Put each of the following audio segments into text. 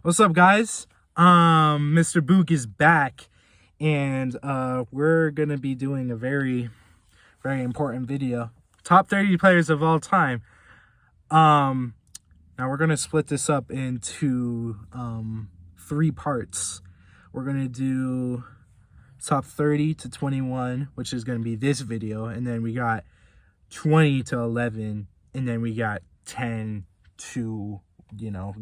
What's up, guys? Mr. Book is back, and we're gonna be doing a very, very important video. Top 30 players of all time. Now we're gonna split this up into three parts. We're gonna do top 30 to 21, which is gonna be this video, and then we got 20 to 11, and then we got 10 to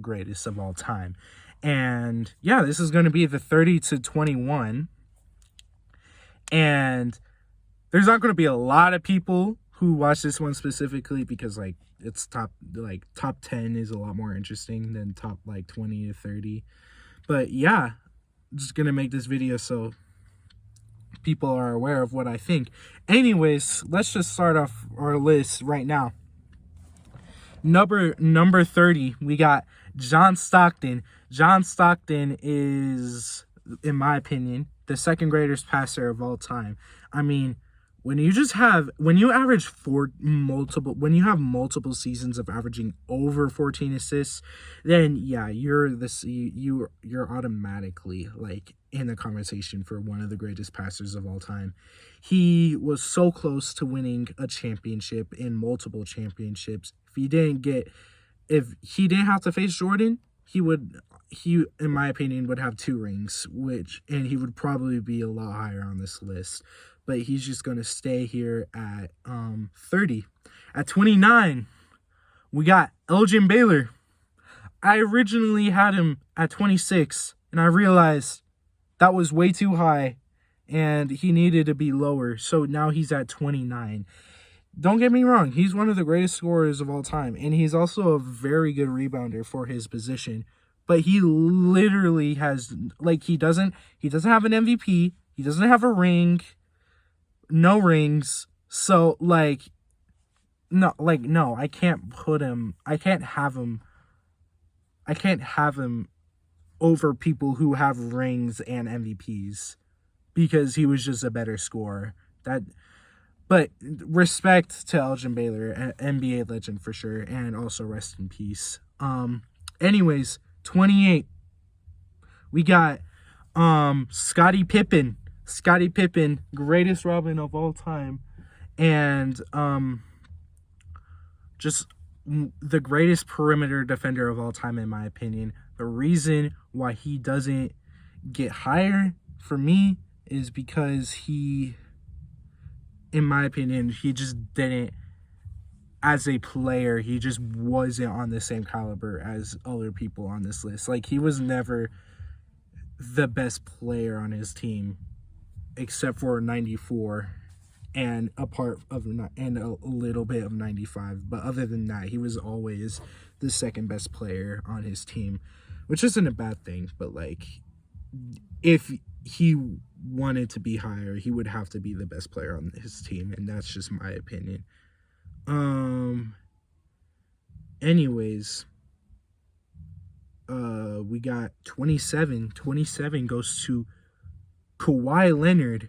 greatest of all time. And yeah, this is going to be the 30 to 21, and there's not going to be a lot of people who watch this one specifically because it's top 10 is a lot more interesting than top 20 to 30. But yeah, I'm just gonna make this video so people are aware of what I think. Anyways, let's just start off our list right now. Number 30, we got John Stockton. John Stockton is, in my opinion, the second greatest passer of all time. I mean, when you have multiple seasons of averaging over 14 assists, then yeah, you're automatically in the conversation for one of the greatest passers of all time. He was so close to winning a championship in multiple championships. If he didn't have to face Jordan, he in my opinion would have 2 rings, and he would probably be a lot higher on this list. But he's just going to stay here at 30. At 29, we got Elgin Baylor. I originally had him at 26, and I realized that was way too high, and he needed to be lower. So now he's at 29. Don't get me wrong, he's one of the greatest scorers of all time, and he's also a very good rebounder for his position. But he literally has, he doesn't have an MVP. He doesn't have a ring. No rings. So no, I can't have him over people who have rings and MVPs because he was just a better scorer. But respect to Elgin Baylor, NBA legend for sure, and also rest in peace. Anyways, 28, we got Scottie Pippen. Scottie Pippen, greatest Robin of all time, and just the greatest perimeter defender of all time, in my opinion. The reason why he doesn't get higher for me is because he, in my opinion, he just didn't, as a player, he just wasn't on the same caliber as other people on this list. He was never the best player on his team, except for 94 and a little bit of 95. But other than that, he was always the second best player on his team, which isn't a bad thing. But if he wanted to be higher, he would have to be the best player on his team, and that's just my opinion. Anyways, we got 27. 27 goes to Kawhi Leonard.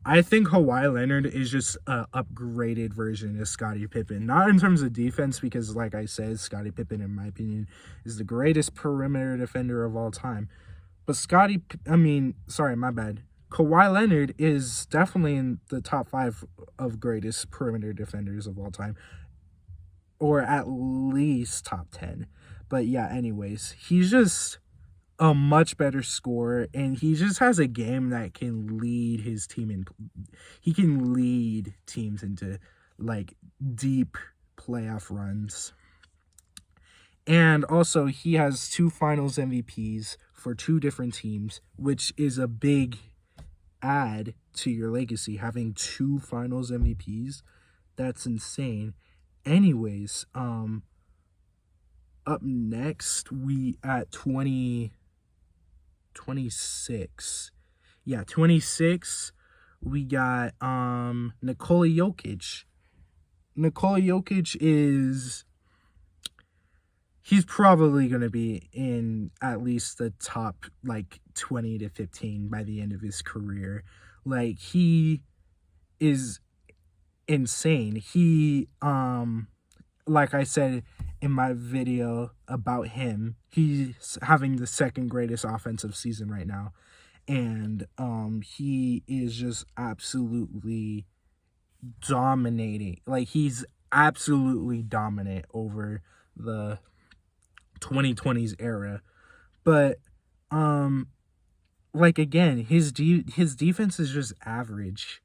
I think Kawhi Leonard is just an upgraded version of Scottie Pippen. Not in terms of defense, because like I said, Scottie Pippen, in my opinion, is the greatest perimeter defender of all time. But Kawhi Leonard is definitely in the top 5 of greatest perimeter defenders of all time, or at least top 10. But yeah, anyways, he's just a much better scorer, and he just has a game that can lead his team he can lead teams into deep playoff runs. And also, he has 2 finals MVPs for 2 different teams, which is a big add to your legacy, having 2 finals MVPs. That's insane. Anyways, up next, we at 26. Yeah, 26, we got Nikola Jokic. Nikola Jokic he's probably going to be in at least the top 20 to 15 by the end of his career. He is insane. He like I said in my video about him. He's having the second greatest offensive season right now. And he is just absolutely dominating. Like, he's absolutely dominant over the 2020s era. But like, again, his defense is just average,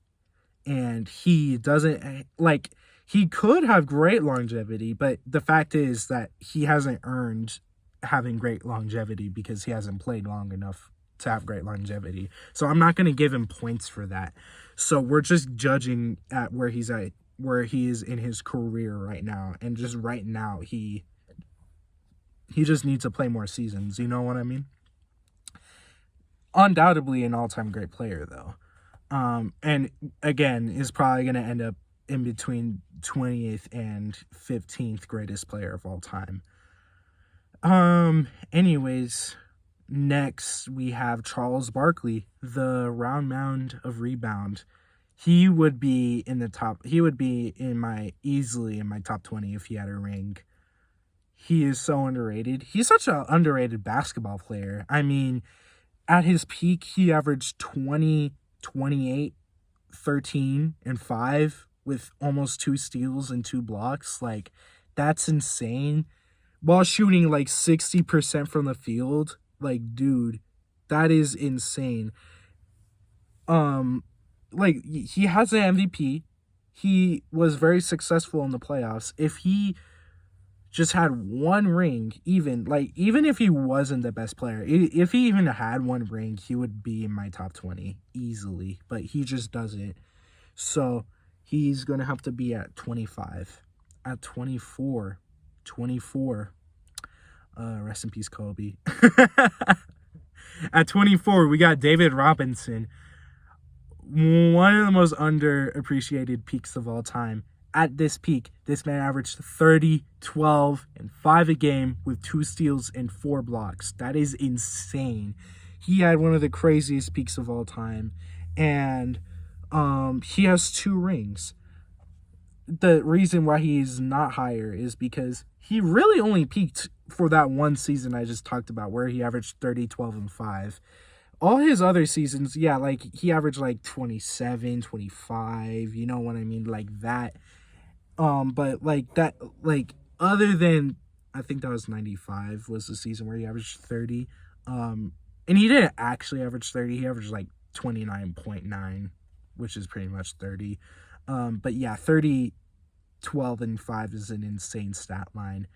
and he doesn't, like, he could have great longevity, but the fact is that he hasn't earned having great longevity because he hasn't played long enough to have great longevity. So I'm not going to give him points for that. So we're just judging at where he is in his career right now, and just right now he just needs to play more seasons. You know what I mean? Undoubtedly an all-time great player, though. And again, is probably going to end up in between 20th and 15th greatest player of all time. Anyways, next we have Charles Barkley, the round mound of rebound. He would be easily in my top 20 if he had a ring. He is so underrated. He's such an underrated basketball player. I mean, at his peak, he averaged 20, 28, 13, and 5 with almost 2 steals and 2 blocks. Like, that's insane. While shooting like 60% from the field. Like, dude, that is insane. Like, he has an MVP. He was very successful in the playoffs. If he just had one ring, even if he wasn't the best player, if he even had one ring, he would be in my top 20 easily, but he just doesn't. So he's going to have to be at 25. At 24, rest in peace, Kobe. At 24, we got David Robinson, one of the most underappreciated peaks of all time. At this peak, this man averaged 30, 12, and 5 a game with 2 steals and 4 blocks. That is insane. He had one of the craziest peaks of all time. And he has 2 rings. The reason why he's not higher is because he really only peaked for that one season I just talked about, where he averaged 30, 12, and 5. All his other seasons, yeah, like, he averaged like 27, 25, you know what I mean, like that. But like that, like, other than, I think that was 95 was the season where he averaged 30. And he didn't actually average 30. He averaged like 29.9, which is pretty much 30. But yeah, 30, 12, and 5 is an insane stat line.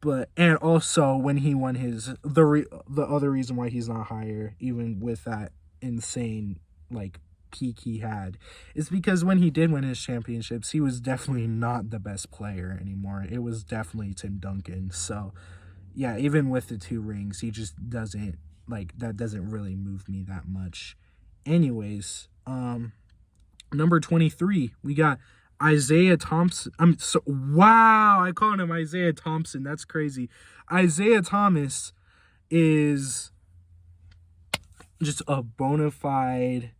But, and also when he won the other reason why he's not higher, even with that insane, like, peak he had, is because when he did win his championships, he was definitely not the best player anymore. It was definitely Tim Duncan. So yeah, even with the 2 rings, he just doesn't, like, that doesn't really move me that much. Anyways, number 23, we got Isaiah Thompson. Wow, I called him Isaiah Thompson. That's crazy. Isaiah Thomas is just a bona fide,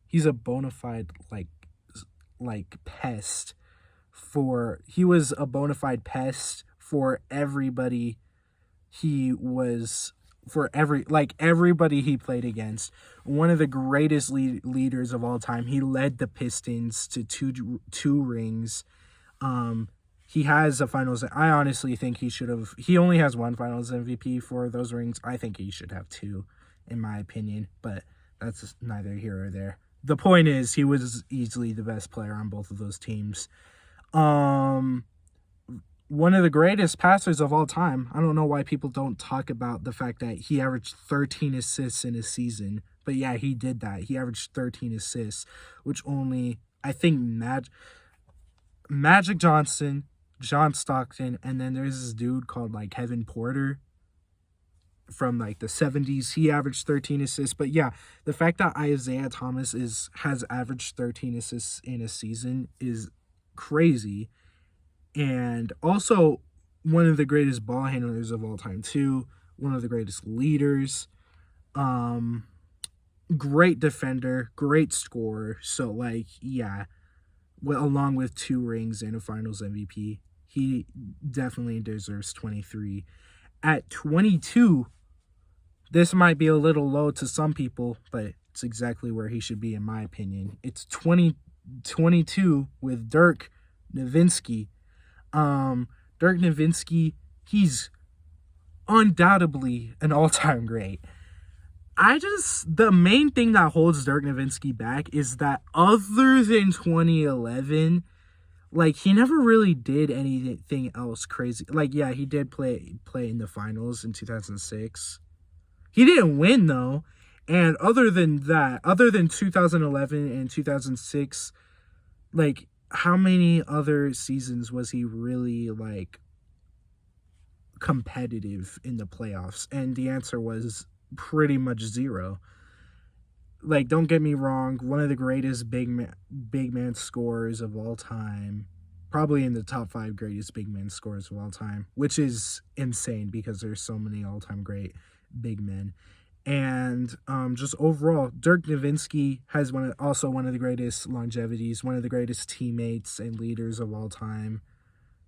he's a bona fide, like pest he was a bona fide pest for everybody everybody he played against. One of the greatest leaders of all time. He led the Pistons to two rings. He has a finals. I honestly think he only has 1 finals MVP for those rings. I think he should have 2, in my opinion, but that's neither here or there. The point is, he was easily the best player on both of those teams. One of the greatest passers of all time. I don't know why people don't talk about the fact that he averaged 13 assists in a season. But yeah, he did that. He averaged 13 assists, which only, I think, Magic Johnson, John Stockton, and then there's this dude called, like, Kevin Porter from, like, the 70s. He averaged 13 assists. But yeah, the fact that Isaiah Thomas has averaged 13 assists in a season is crazy. And also one of the greatest ball handlers of all time too. One of the greatest leaders. Great defender, great scorer. So, like, yeah, along with 2 rings and a finals MVP. he definitely deserves 23. At 22, this might be a little low to some people, but it's exactly where he should be in my opinion. It's 22 with Dirk Nowitzki. Dirk Nowitzki, he's undoubtedly an all-time great. The main thing that holds Dirk Nowitzki back is that other than 2011, like, he never really did anything else crazy. Like, yeah, he did play in the finals in 2006. He didn't win, though. And other than that, other than 2011 and 2006, like, how many other seasons was he really, like, competitive in the playoffs? And the answer was pretty much zero. Like, don't get me wrong, one of the greatest big man scorers of all time, probably in the top 5 greatest big man scorers of all time, which is insane because there's so many all-time great big men. And just overall, Dirk Nowitzki has also one of the greatest longevities, one of the greatest teammates and leaders of all time.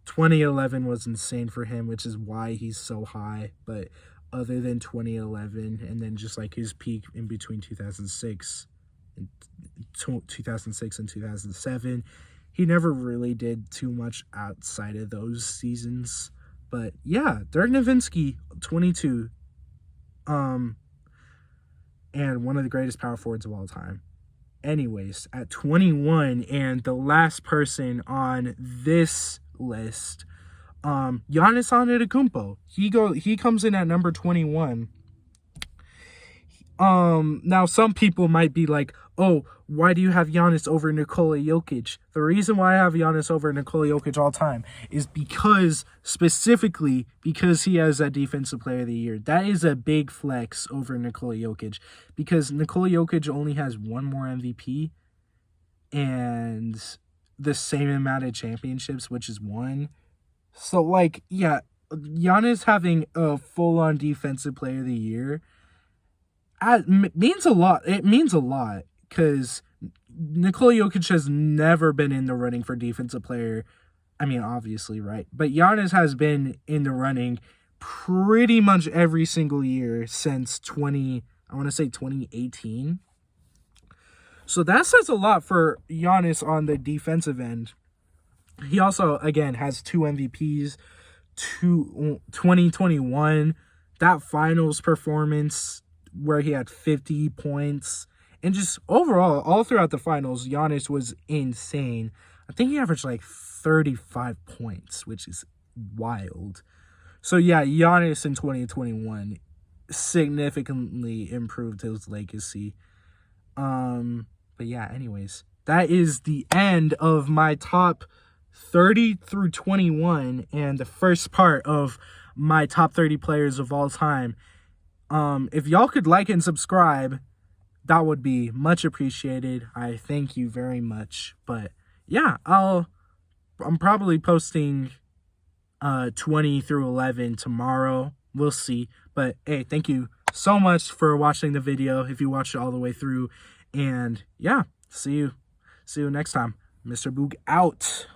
2011 was insane for him, which is why he's so high. But other than 2011, and then just like his peak in between 2006 and 2007, he never really did too much outside of those seasons. But yeah, Dirk Nowitzki, 22, and one of the greatest power forwards of all time. Anyways, at 21, and the last person on this list, Giannis Antetokounmpo. He comes in at number 21. Now some people might be like, oh, why do you have Giannis over Nikola Jokic? The reason why I have Giannis over Nikola Jokic all time is specifically because he has that Defensive Player of the Year. That is a big flex over Nikola Jokic, because Nikola Jokic only has one more MVP and the same amount of championships, which is one. So, like, yeah, Giannis having a full-on Defensive Player of the Year means a lot. It means a lot because Nikola Jokic has never been in the running for Defensive Player. I mean, obviously, right? But Giannis has been in the running pretty much every single year since 2018. So that says a lot for Giannis on the defensive end. He also, again, has 2 MVPs, 2021, that finals performance where he had 50 points. And just overall, all throughout the finals, Giannis was insane. I think he averaged like 35 points, which is wild. So yeah, Giannis in 2021 significantly improved his legacy. But yeah, anyways, that is the end of my top 30 through 21 and the first part of my top 30 players of all time. If y'all could like and subscribe, that would be much appreciated. I thank you very much. But yeah, I'm probably posting 20 through 11 tomorrow. We'll see. But hey, thank you so much for watching the video if you watched it all the way through. And yeah, see you next time. Mr. Boog out.